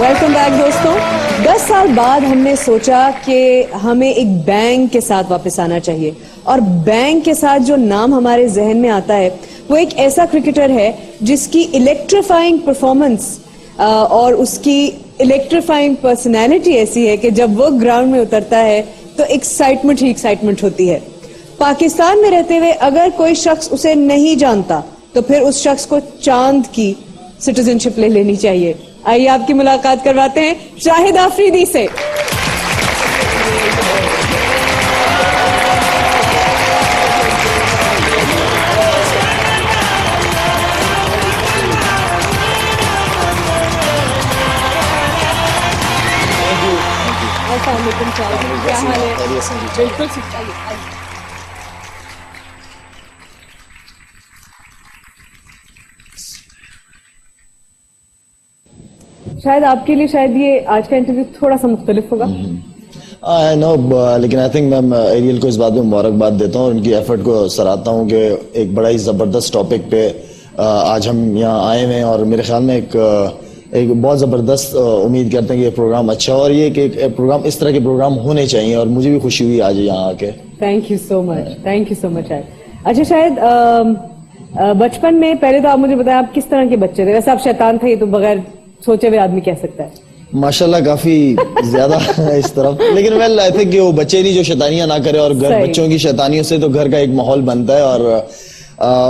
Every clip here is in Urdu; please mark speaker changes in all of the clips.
Speaker 1: ویلکم بیک دوستوں. 10 سال بعد ہم نے سوچا کہ ہمیں ایک بینگ کے ساتھ واپس آنا چاہیے, اور بینگ کے ساتھ جو نام ہمارے ذہن میں آتا ہے وہ ایک ایسا کرکٹر ہے جس کی الیکٹریفائنگ پرفارمنس اور اس کی الیکٹریفائنگ پرسنالٹی ایسی ہے کہ جب وہ گراؤنڈ میں اترتا ہے تو ایکسائٹمنٹ ہی ایکسائٹمنٹ ہوتی ہے. پاکستان میں رہتے ہوئے اگر کوئی شخص اسے نہیں جانتا تو پھر اس شخص کو چاند کی سٹیزن شپ لے لینی چاہیے. آئیے آپ کی ملاقات کرواتے ہیں شاہد آفریدی سے. السلام علیکم. کیا حال ہے؟ بالکل. شاید آپ کے لیے شاید یہ آج کا انٹرویو تھوڑا سا مختلف ہوگا.
Speaker 2: لیکن آئی تھنک میں ایریل کو اس بات میں مبارکباد دیتا ہوں اور ان کی ایفرٹ کو سراہتا ہوں کہ ایک بڑا ہی زبردست ٹاپک پہ آج ہم یہاں آئے ہوئے ہیں, اور میرے خیال میں ایک بہت زبردست امید کرتے ہیں کہ یہ پروگرام اچھا ہو, اور یہ کہ پروگرام اس طرح کے پروگرام ہونے چاہیے, اور مجھے بھی خوشی ہوئی آج یہاں آ کے.
Speaker 1: Thank you so much, thank you so much. اچھا شاید بچپن میں پہلے تو آپ مجھے بتائیں آپ کس طرح کے بچے تھے؟ ویسے آپ شیطان تھے یہ تو بغیر سوچے ہوئے آدمی کہہ سکتا ہے.
Speaker 2: ماشاءاللہ کافی زیادہ اس طرف, لیکن ویل آئی تھنک کہ وہ بچے نہیں جو شیطانیاں نہ کرے, اور گھر بچوں کی شیطانیوں سے تو گھر کا ایک ماحول بنتا ہے. اور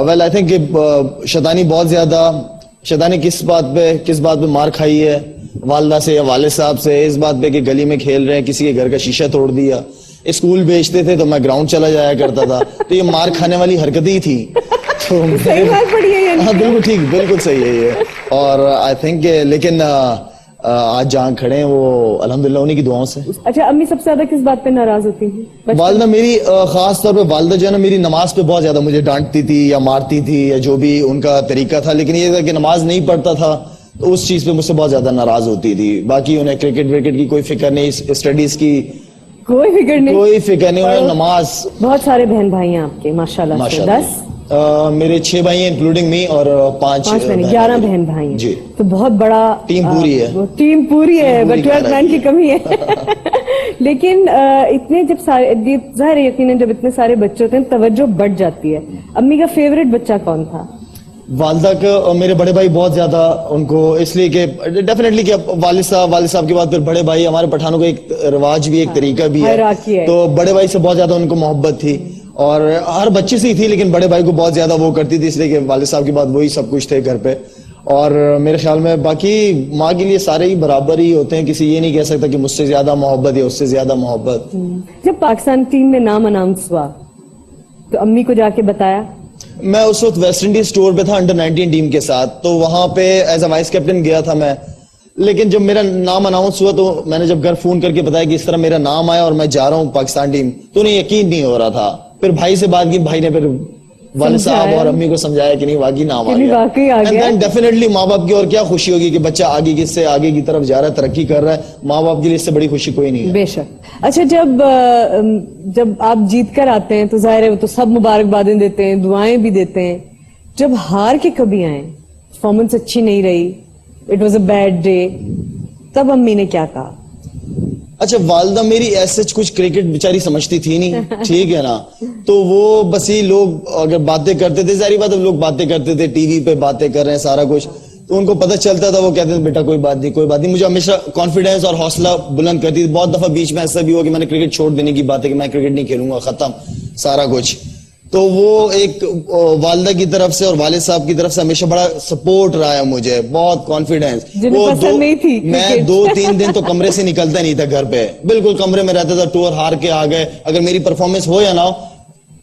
Speaker 2: ویل آئی تھنک کہ شیطانی بہت زیادہ, شیطانی کس بات پہ مار کھائی ہے والدہ سے یا والد صاحب سے, اس بات پہ کہ گلی میں کھیل رہے ہیں کسی کے گھر کا شیشہ توڑ دیا. اسکول بھیجتے تھے تو میں گراؤنڈ چلا جایا کرتا تھا, تو یہ مار کھانے والی حرکتیں ہی تھی. ہاں بالکل ٹھیک, بالکل صحیح ہے یہ. اور آئی تھنک لیکن آج جہاں کھڑے ہیں وہ الحمدللہ انہیں کی دعاؤں سے.
Speaker 1: اچھا امی سب سے زیادہ کس بات پہ ناراض ہوتی ہیں؟
Speaker 2: والدہ میری, خاص طور پہ والدہ جو ہے نا میری نماز پہ بہت زیادہ مجھے ڈانٹتی تھی یا مارتی تھی یا جو بھی ان کا طریقہ تھا, لیکن یہ تھا کہ نماز نہیں پڑھتا تھا تو اس چیز پہ مجھ سے بہت زیادہ ناراض ہوتی تھی. باقی انہیں کرکٹ ورکٹ کی کوئی فکر نہیں, اسٹڈیز کی
Speaker 1: کوئی فکر نہیں,
Speaker 2: انہیں نماز.
Speaker 1: بہت سارے بہن بھائی ہیں آپ کے ماشاءاللہ. 10
Speaker 2: میرے 6 بھائی ہیں انکلوڈنگ می, اور 5
Speaker 1: 11 بہن بھائی ہیں.
Speaker 2: جی
Speaker 1: تو بہت بڑا
Speaker 2: ٹیم پوری ہے,
Speaker 1: بٹ 12 مین کی کمی ہے. لیکن اتنے جب سارے ظاہر یقیناً جب اتنے سارے بچے ہوتے ہیں توجہ بڑھ جاتی ہے. امی کا فیوریٹ بچہ کون تھا؟
Speaker 2: والدہ کا میرے بڑے بھائی بہت زیادہ, ان کو اس لیے کہ ڈیفینیٹلی کہ والد صاحب کے بعد پھر بڑے بھائی, ہمارے پٹھانوں کا ایک رواج بھی, ایک طریقہ بھی ہے, تو بڑے بھائی سے بہت زیادہ ان کو محبت تھی, اور ہر بچے سے ہی تھی, لیکن بڑے بھائی کو بہت زیادہ وہ کرتی تھی, اس لیے کہ والد صاحب کے بعد وہی سب کچھ تھے گھر پہ. اور میرے خیال میں باقی ماں کے لیے سارے ہی برابر ہی ہوتے ہیں, کسی یہ نہیں کہہ سکتا کہ مجھ سے زیادہ محبت یا اس سے زیادہ محبت.
Speaker 1: جب پاکستان ٹیم میں نام اناؤنس ہوا تو امی کو جا کے بتایا؟
Speaker 2: میں اس وقت ویسٹ انڈیز ٹور پہ تھا انڈر 19 ٹیم کے ساتھ, تو وہاں پہ ایز اے وائس کیپٹن گیا تھا میں. لیکن جب میرا نام اناؤنس ہوا تو میں نے جب گھر فون کر کے بتایا کہ اس طرح میرا نام آیا اور میں جا رہا ہوں پاکستان ٹیم, تو انہیں یقین نہیں ہو رہا تھا. پھر بھائی سے بات کی, بھائی نے پھر والد صاحب اور امی کو سمجھایا کہ نہیں واقعی نام آ گیا. ڈیفینیٹلی ماں باپ کی اور کیا خوشی ہوگی کہ بچہ آگے کس سے آگے کی طرف جا رہا ہے, ترقی کر رہا ہے, ماں باپ کے لیے اس سے بڑی خوشی کوئی نہیں ہے.
Speaker 1: بے شک. اچھا جب آپ جیت کر آتے ہیں تو ظاہر ہے وہ تو سب مبارکبادیں دیتے ہیں, دعائیں بھی دیتے ہیں. جب ہار کے کبھی آئیں, پرفارمنس اچھی نہیں رہی, it was a bad day, تب امی نے کیا کہا؟
Speaker 2: اچھا والدہ میری ایسے کچھ کرکٹ بیچاری سمجھتی تھی نہیں, ٹھیک ہے نا, تو وہ بس ہی لوگ اگر باتیں کرتے تھے, ظاہری بات ہے لوگ باتیں کرتے تھے, ٹی وی پہ باتیں کر رہے ہیں سارا کچھ, تو ان کو پتہ چلتا تھا, وہ کہتے تھے بیٹا کوئی بات نہیں کوئی بات نہیں. مجھے ہمیشہ کانفیڈینس اور حوصلہ بلند کرتی تھی. بہت دفعہ بیچ میں ایسا بھی ہوا کہ میں نے کرکٹ چھوڑ دینے کی بات ہے کہ میں کرکٹ نہیں کھیلوں گا, ختم سارا کچھ. تو وہ ایک والدہ کی طرف سے اور والد صاحب کی طرف سے ہمیشہ بڑا سپورٹ رہا ہے مجھے, بہت کانفیڈینس. میں 2-3 دن تو کمرے سے نکلتا نہیں تھا گھر پہ, بالکل کمرے میں رہتا تھا. ٹور ہار کے آ گئے, اگر میری پرفارمنس ہو یا نہ ہو,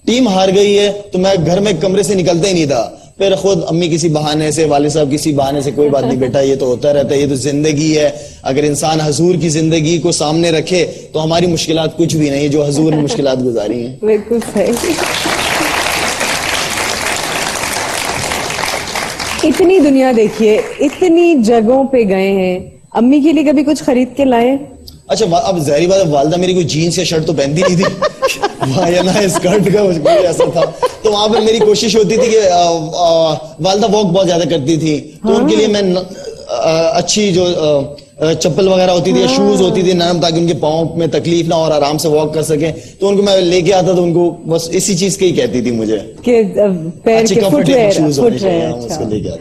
Speaker 2: ٹیم ہار گئی ہے تو میں گھر میں کمرے سے نکلتا ہی نہیں تھا. پھر خود امی کسی بہانے سے, والد صاحب کسی بہانے سے, کوئی بات نہیں بیٹا یہ تو ہوتا رہتا ہے, یہ تو زندگی ہے. اگر انسان حضور کی زندگی کو سامنے رکھے تو ہماری مشکلات کچھ بھی نہیں جو حضور نے مشکلات گزاری ہیں.
Speaker 1: بالکل صحیح. اتنی دنیا دیکھیے, اتنی جگہوں پہ گئے ہیں, امی کے لیے کبھی کچھ خرید کے لائے؟
Speaker 2: اچھا اب ظاہری بات ہے والدہ میری کوئی جینس یا شرٹ تو پہنتی نہیں تھی, اسکرٹ کا ایسا تھا, تو وہاں پہ میری کوشش ہوتی تھی کہ والدہ واک بہت زیادہ کرتی تھی, تو ان کے لیے میں اچھی جو چپل وغیرہ ہوتی تھی یا شوز ہوتی تھی نرم تاکہ ان کے پاؤں میں تکلیف نہ اور آرام سے واک کر سکیں, تو ان کو میں لے کے آتا تو ان کو بس اسی چیز کی ہی کہتی تھی مجھے
Speaker 1: کہ پیر کے فٹ ویئر
Speaker 2: اس کو لے کے آتا.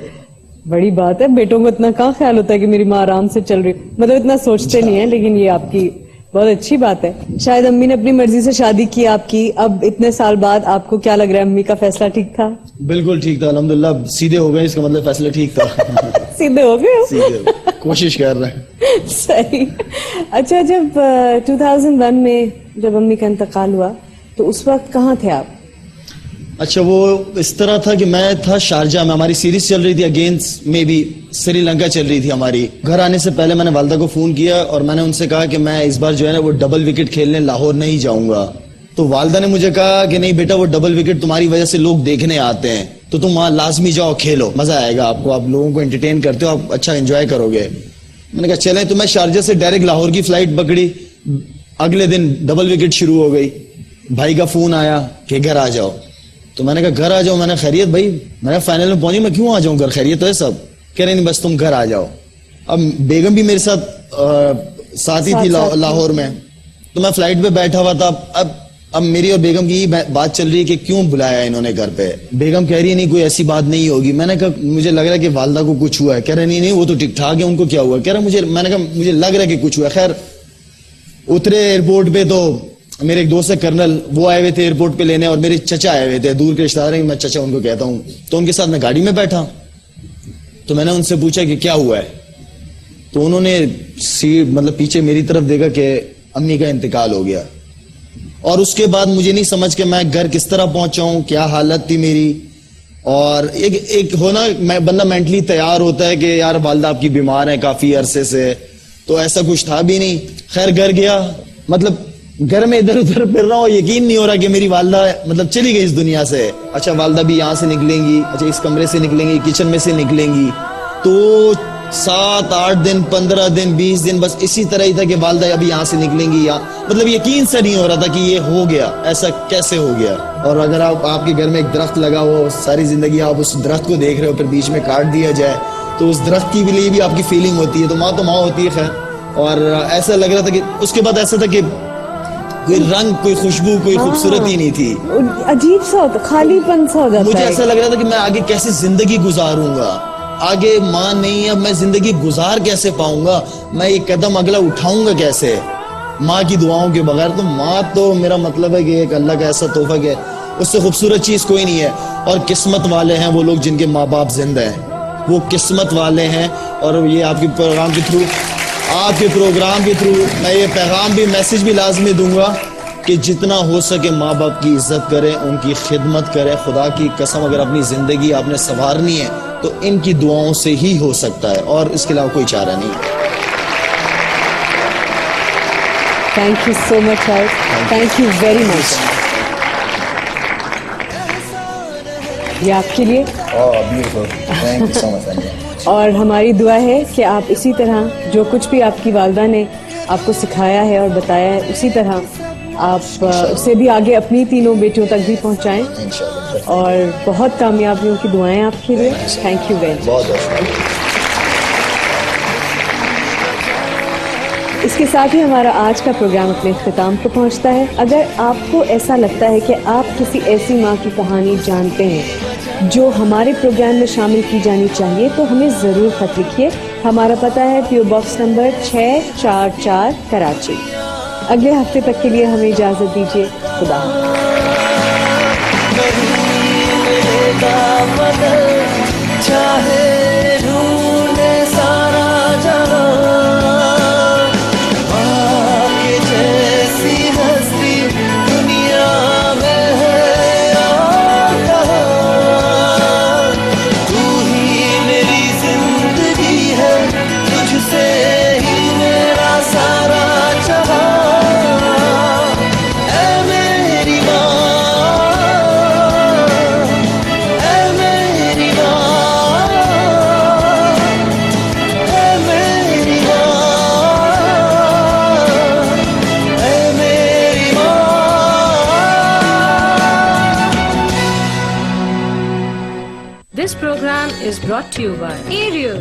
Speaker 1: بڑی بات ہے, بیٹوں کو اتنا کہاں خیال ہوتا ہے کہ میری ماں آرام سے چل رہی, مطلب اتنا سوچتے نہیں ہیں, لیکن یہ آپ کی بہت اچھی بات ہے. شاید امی نے اپنی مرضی سے شادی کی آپ کی, اب اتنے سال بعد آپ کو کیا لگ رہا ہے امی کا فیصلہ ٹھیک تھا؟
Speaker 2: بالکل ٹھیک تھا الحمدللہ, سیدھے ہو گئے, اس کا مطلب فیصلہ ٹھیک تھا.
Speaker 1: سیدھے ہو گئے,
Speaker 2: سیدھے کوشش کر رہے ہیں.
Speaker 1: صحیح. اچھا, جب 2001 میں جب امی کا انتقال ہوا تو اس وقت کہاں تھے آپ؟
Speaker 2: اچھا, وہ اس طرح تھا کہ میں تھا شارجہ میں, ہماری سیریز چل رہی تھی اگینسٹ میں بھی سری لنکا چل رہی تھی ہماری. گھر آنے سے پہلے میں نے والدہ کو فون کیا اور میں نے ان سے کہا کہ میں اس بار جو ہے نا وہ ڈبل وکٹ کھیلنے لاہور نہیں جاؤں گا. تو والدہ نے مجھے کہا کہ نہیں بیٹا, وہ ڈبل وکٹ تمہاری وجہ سے لوگ دیکھنے آتے ہیں, تو تم وہاں لازمی جاؤ, کھیلو, مزہ آئے گا آپ کو, آپ لوگوں کو انٹرٹین کرتے ہو, آپ اچھا انجوائے کرو گے. میں نے کہا چلیں, تو میں شارجہ سے ڈائریکٹ لاہور کی فلائٹ پکڑی. اگلے دن ڈبل وکٹ شروع ہو گئی. بھائی کا فون آیا کہ گھر آ جاؤ, تو میں نے کہا گھر آ جاؤ. میں نے خیریت بھائی, میں نے فائنل میں پہنچی, میں کیوں آ جاؤں گھر, خیریت ہے سب؟ کہہ رہے نہیں بس تم گھر آ جاؤ. اب بیگم بھی میرے ساتھ ہی تھی لاہور میں, تو میں فلائٹ پہ بیٹھا ہوا تھا. اب میری اور بیگم کی بات چل رہی ہے کہ کیوں بلایا انہوں نے گھر پہ. بیگم کہہ رہی ہے نہیں کوئی ایسی بات نہیں ہوگی. میں نے کہا مجھے لگ رہا ہے کہ والدہ کو کچھ ہوا ہے. کہہ رہے نہیں وہ تو ٹھیک ٹھاک ہے, ان کو کیا ہوا؟ کہہ رہا میں نے کہا مجھے لگ رہا ہے کہ کچھ ہوا ہے. خیر اترے ایئرپورٹ پہ, تو میرے ایک دوست ہے کرنل, وہ آئے ہوئے تھے ایئرپورٹ پہ لینے, اور میرے چچا آئے ہوئے تھے, دور کے رشتہ دار ہیں, میں چچا ان کو کہتا ہوں. تو ان کے ساتھ میں گاڑی میں بیٹھا, تو میں نے ان سے پوچھا کہ کیا ہوا ہے. تو انہوں نے مطلب پیچھے میری طرف دیکھا کہ امی کا انتقال ہو گیا. اور اس کے بعد مجھے نہیں سمجھ کہ میں گھر کس طرح پہنچا ہوں, کیا حالت تھی میری. اور ایک ہونا بندہ مینٹلی تیار ہوتا ہے کہ یار والدہ آپ کی بیمار ہے کافی عرصے سے, تو ایسا کچھ تھا بھی نہیں. خیر گھر گیا, مطلب گھر میں ادھر ادھر پھر رہا ہوں, یقین نہیں ہو رہا کہ میری والدہ مطلب چلی گئی اس دنیا سے. اچھا والدہ بھی یہاں سے نکلیں گی, اچھا اس کمرے سے نکلیں گی, کچن میں سے نکلیں گی. تو 7-8 دن 15 دن 20 دن بس اسی طرح ہی تھا کہ والدہ ابھی یہاں سے نکلیں گی, یا مطلب یقین سے نہیں ہو رہا تھا کہ یہ ہو گیا, ایسا کیسے ہو گیا. اور اگر آپ کے گھر میں ایک درخت لگا ہو, ساری زندگی آپ اس درخت کو دیکھ رہے ہو, پھر بیچ میں کاٹ دیا جائے, تو اس درخت کی لیے بھی آپ کی فیلنگ ہوتی ہے. تو ماں ہوتی ہے. خیر, اور ایسا لگ رہا تھا کہ اس کے بعد ایسا تھا کہ کوئی رنگ, کوئی خوشبو, کوئی خوبصورتی نہیں تھی,
Speaker 1: عجیب سا ہوتا, خالی پن سا ہو جاتا ہے.
Speaker 2: مجھے ایسا لگ رہا تھا کہ میں آگے کیسے زندگی گزاروں گا, آگے ماں نہیں, اب میں زندگی گزار کیسے پاؤں گا, میں یہ قدم اگلا اٹھاؤں گا کیسے ماں کی دعاؤں کے بغیر. تو ماں تو میرا مطلب ہے کہ ایک اللہ کا ایسا تحفہ کہ اس سے خوبصورت چیز کوئی نہیں ہے. اور قسمت والے ہیں وہ لوگ جن کے ماں باپ زندہ ہیں, وہ قسمت والے ہیں. اور یہ آپ کے پروگرام کے تھرو میں یہ پیغام بھی, میسج بھی لازمی دوں گا کہ جتنا ہو سکے ماں باپ کی عزت کریں, ان کی خدمت کریں. خدا کی قسم اگر اپنی زندگی آپ نے سنوارنی ہے تو ان کی دعاؤں سے ہی ہو سکتا ہے, اور اس کے علاوہ کوئی چارہ نہیں.
Speaker 1: Thank you so much, thank you very مچ. یہ آپ کے لیے, اور ہماری دعا ہے کہ آپ اسی طرح جو کچھ بھی آپ کی والدہ نے آپ کو سکھایا ہے اور بتایا ہے, اسی طرح آپ اسے بھی آگے اپنی تینوں بیٹیوں تک بھی پہنچائیں, اور بہت کامیابیوں کی دعائیں آپ کے لیے. Thank you very much. اس کے ساتھ ہی ہمارا آج کا پروگرام اپنے اختتام کو پہنچتا ہے. اگر آپ کو ایسا لگتا ہے کہ آپ کسی ایسی ماں کی کہانی جانتے ہیں جو ہمارے پروگرام میں شامل کی جانی چاہیے, تو ہمیں ضرور خط لکھیے. ہمارا پتہ ہے PO باکس نمبر 644 کراچی. اگلے ہفتے تک کے لیے ہمیں اجازت دیجیے. خدا
Speaker 3: is brought to you by Ariel.